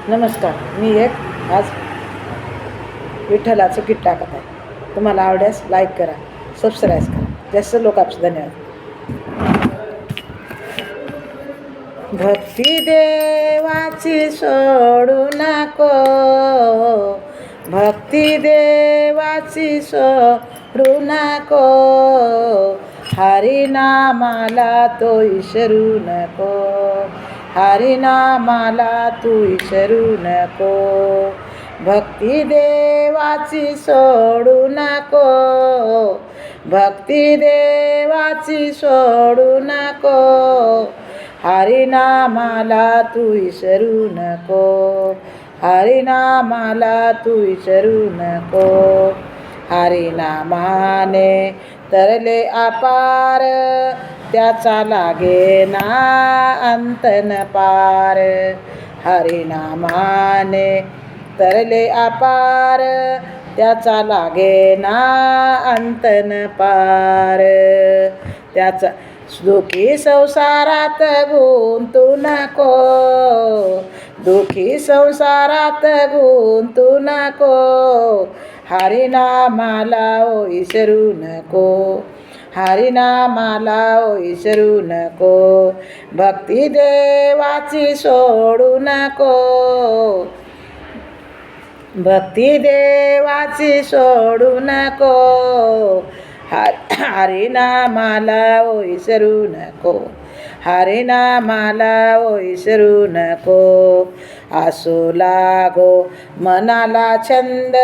नमस्कार, मी एक आज विठ्ठलाचं गीत टाकत आहे. तुम्हाला आवडल्यास लाईक करा, सबस्क्राईब करा. जास्त लोकांचे धन्यवाद. भक्ती देवाची सोडू नको, भक्ती देवाची सोडू नको, हरिनामाला तो विसरू नको, हरिनामाला तू विसरू नको. भक्ती देवाची सोडू नको, भक्ती देवाची सोडू नको, हरिनामाला तू विसरू नको, हरिनामाला तू विसरू नको. हरिनामाने तरले अपार, त्याचा लागे ना अंत न पार. हरिनामाने तरले अपार, त्याचा लागे ना अंत न पार. त्याचा दुखी संसारात गुंतू नको, दुखी संसारात गुंतू नको, हरिनामाला विसरू नको, हरिनामाला विसरू नको. भक्ती देवाची सोडू नको, भक्ती देवाची सोडू नको, हरिनामाला विसरू नको, हरिनामाला विसरू नको. असू लागो मनाला छंद,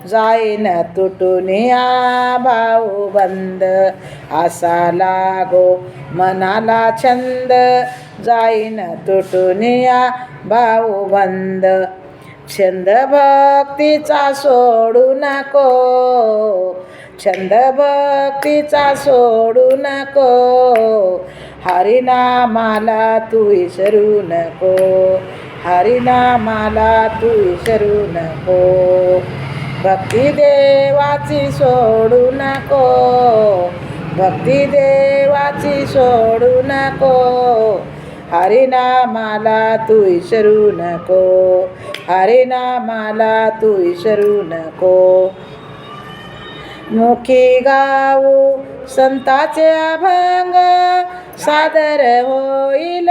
जाईन तुटून या भाऊबंद. असा लागो मनाला छंद, जाईन तुटून या भाऊबंद. छंद भक्तीचा सोडू नको, छंद भक्तीचा सोडू नको, हरिनामाला तू विसरू नको, हरिनामाला तू विसरू नको. भक्ती देवाची सोडू नको, भक्ती देवाची सोडू नको, हरिनामाला तू विसरू नको, हरिनामाला तू विसरू नको. मुखी गाऊ संताचे अभंग, सादर होईल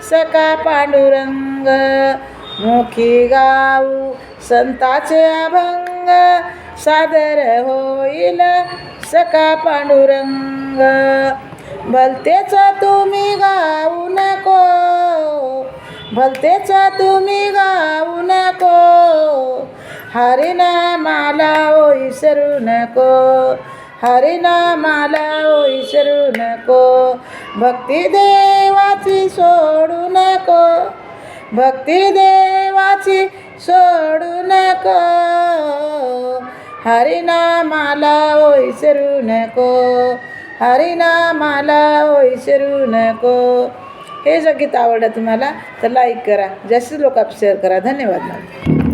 सखा पांडुरंग. मुखी गाऊ संताचे अभंग, सादर होईल सखा पांडुरंग. भलतेच तुम्ही गाऊ नको, भलतेच तुम्ही गाऊ नको, हरिनामाला विसरू नको, हरिनामाला विसरू नको. भक्ती देवाची सोडू नको, भक्ती देवाची सोडू नको, हरिनामाला विसरू नको, हरिनामाला विसरू नको. हे जर गीत आवडलं तुम्हाला तर लाईक करा, जास्तीत लोकांना शेअर करा. धन्यवाद.